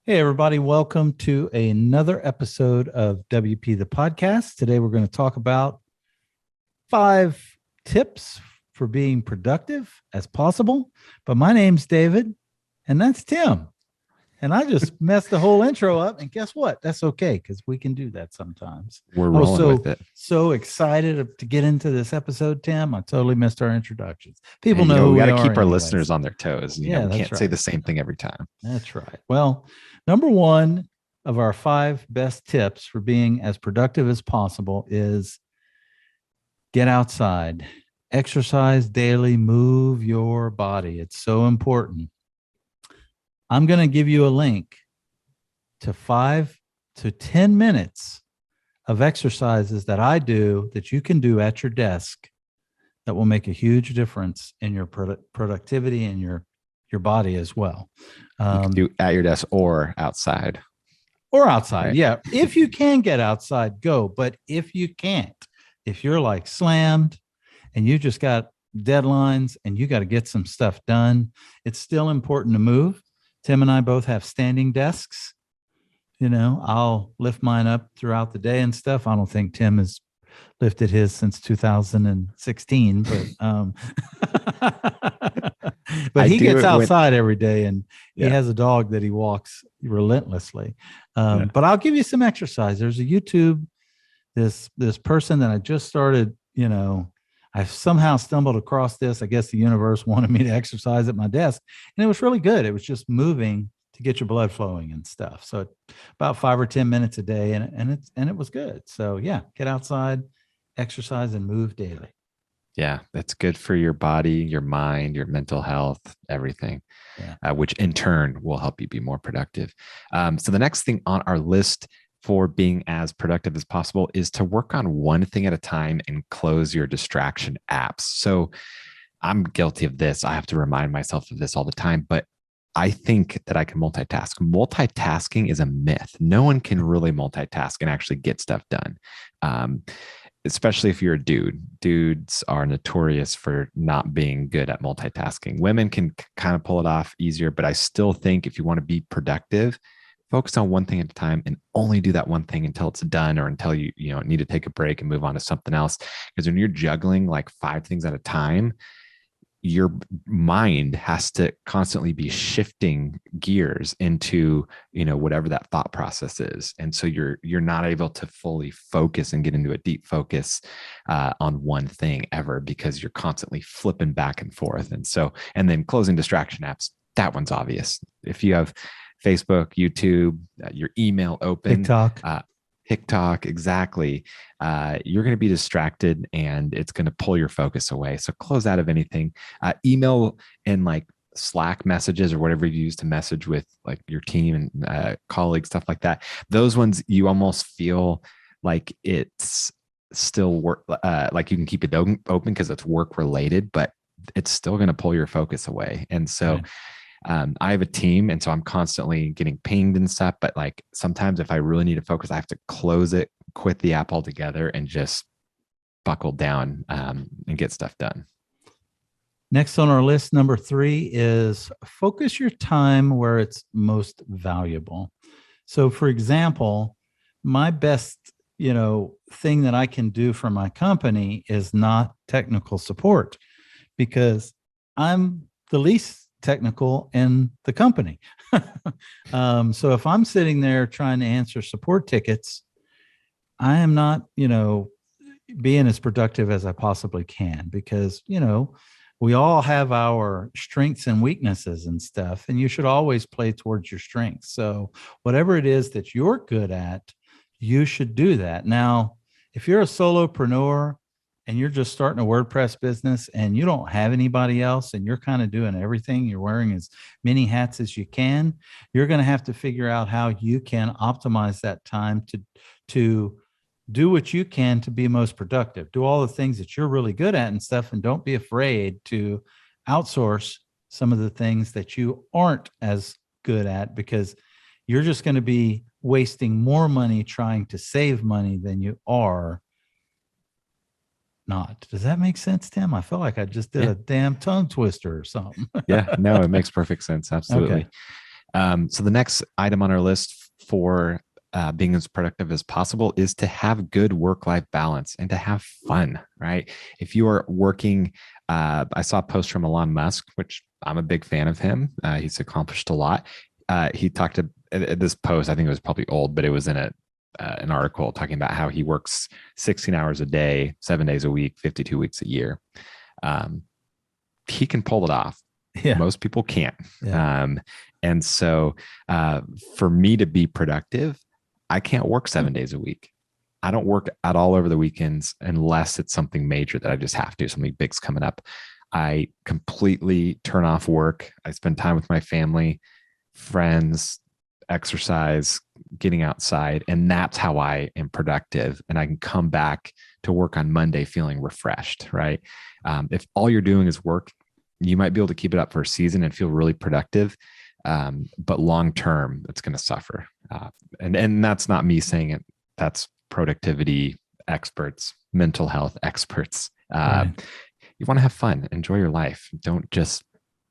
Hey, everybody, welcome to another episode of WP the Podcast. Today, we're going to talk about 5 tips for being productive as possible. But my name's David, and that's Tim. And I just messed the whole intro up. And guess what? That's okay because we can do that sometimes. We're I was rolling with it. so excited to get into this episode, Tim. I totally missed our introductions. People Hey, know who we got we to are keep our anyways. listeners on their toes. We that's can't say right. the same thing every time. That's right. Well, number one of our 5 best tips for being as productive as possible is get outside, exercise daily, move your body. It's so important. I'm going to give you a link to 5 to 10 minutes of exercises that I do that you can do at your desk that will make a huge difference in your productivity and your body as well. You can do at your desk or outside. Or outside. Right. Yeah. If you can get outside, go. But if you can't, if you're like slammed and you just got deadlines and you got to get some stuff done, it's still important to move. Tim and I both have standing desks. I'll lift mine up throughout the day and stuff. I don't think Tim has lifted his since 2016, but he gets outside every day, and he has a dog that he walks relentlessly. But I'll give you some exercise. There's a YouTube, this person that I just started, I somehow stumbled across this. I guess the universe wanted me to exercise at my desk, and it was really good. It was just moving to get your blood flowing and stuff. So about 5 or 10 minutes a day, and it was good. So yeah, get outside, exercise, and move daily. Yeah, that's good for your body, your mind, your mental health, everything, which in turn will help you be more productive. So the next thing on our list for being as productive as possible is to work on one thing at a time and close your distraction apps. So I'm guilty of this. I have to remind myself of this all the time, but I think that I can multitask. Multitasking is a myth. No one can really multitask and actually get stuff done. Especially if you're a dude. Dudes are notorious for not being good at multitasking. Women can kind of pull it off easier, but I still think if you want to be productive, focus on one thing at a time and only do that one thing until it's done or until you need to take a break and move on to something else. Because when you're juggling like 5 things at a time, your mind has to constantly be shifting gears into, whatever that thought process is. And so you're not able to fully focus and get into a deep focus on one thing ever, because you're constantly flipping back and forth. And then closing distraction apps, that one's obvious. If you have Facebook, YouTube, your email open, TikTok, exactly. You're going to be distracted and it's going to pull your focus away. So close out of anything. Email and like Slack messages or whatever you use to message with like your team and colleagues, stuff like that. Those ones you almost feel like it's still work, like you can keep it open because it's work related, but it's still going to pull your focus away. And so I have a team, and so I'm constantly getting pinged and stuff. But like sometimes if I really need to focus, I have to close it, quit the app altogether, and just buckle down and get stuff done. Next on our list, number 3 is focus your time where it's most valuable. So for example, my best, thing that I can do for my company is not technical support, because I'm the least technical in the company. So if I'm sitting there trying to answer support tickets, I am not, being as productive as I possibly can, because, we all have our strengths and weaknesses and stuff, and you should always play towards your strengths. So whatever it is that you're good at, you should do that. Now, if you're a solopreneur and you're just starting a WordPress business and you don't have anybody else and you're kind of doing everything, you're wearing as many hats as you can, you're going to have to figure out how you can optimize that time to do what you can to be most productive. Do all the things that you're really good at and stuff, and don't be afraid to outsource some of the things that you aren't as good at, because you're just going to be wasting more money trying to save money than you are not. Does that make sense, Tim? I feel like I just did a damn tongue twister or something. Yeah, no, it makes perfect sense. Absolutely. So the next item on our list for being as productive as possible is to have good work-life balance and to have fun, right? If you are working, I saw a post from Elon Musk, which I'm a big fan of him. He's accomplished a lot. He talked to this post, I think it was probably old, but it was in an article talking about how he works 16 hours a day, 7 days a week, 52 weeks a year. He can pull it off. Yeah. Most people can't. Yeah. And so for me to be productive, I can't work 7 days a week. I don't work at all over the weekends unless it's something major that I just have to, something big's coming up. I completely turn off work. I spend time with my family, friends, exercise, getting outside. And that's how I am productive. And I can come back to work on Monday feeling refreshed, right? If all you're doing is work, you might be able to keep it up for a season and feel really productive. But long term, it's going to suffer. And that's not me saying it. That's productivity experts, mental health experts. Right. You want to have fun, enjoy your life. Don't just,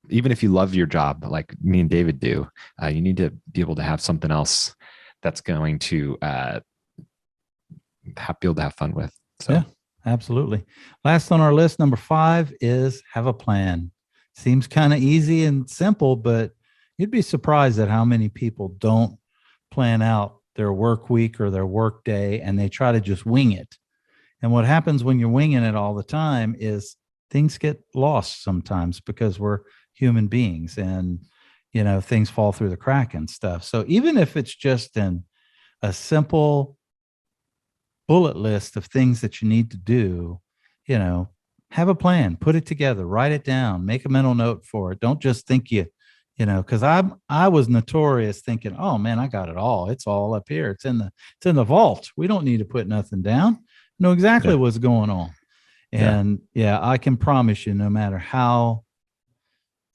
even if you love your job, like me and David do, you need to be able to have something else that's going to be able to have fun with. So. Yeah, absolutely. Last on our list, number 5 is have a plan. Seems kind of easy and simple, but you'd be surprised at how many people don't plan out their work week or their work day, and they try to just wing it. And what happens when you're winging it all the time is things get lost sometimes because we're human beings, and things fall through the crack and stuff. So even if it's just a simple bullet list of things that you need to do, have a plan, put it together, write it down, make a mental note for it. Don't just think because I was notorious thinking, oh man, I got it all. It's all up here. It's in the vault. We don't need to put nothing down. Know exactly what's going on. And I can promise you, no matter how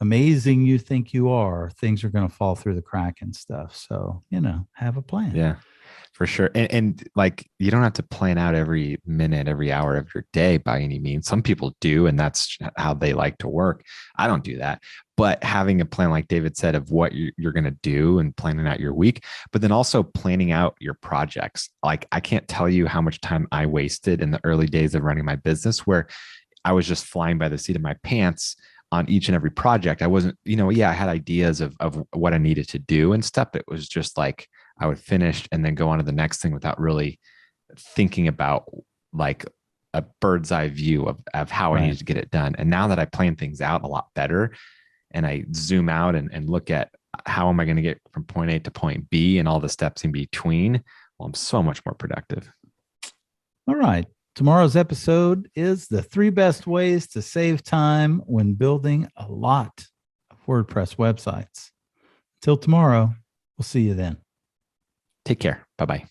amazing you think you are, things are going to fall through the crack and stuff. So, have a plan. Yeah, for sure. And like, you don't have to plan out every minute, every hour of your day by any means. Some people do, and that's how they like to work. I don't do that. But having a plan, like David said, of what you're going to do and planning out your week, but then also planning out your projects. Like, I can't tell you how much time I wasted in the early days of running my business where I was just flying by the seat of my pants on each and every project. I wasn't, I had ideas of what I needed to do and stuff. It was just like I would finish and then go on to the next thing without really thinking about like a bird's eye view of how I needed to get it done. And now that I plan things out a lot better and I zoom out and look at how am I going to get from point A to point B and all the steps in between, well, I'm so much more productive. All right. Tomorrow's episode is the 3 best ways to save time when building a lot of WordPress websites. Till tomorrow, we'll see you then. Take care. Bye-bye.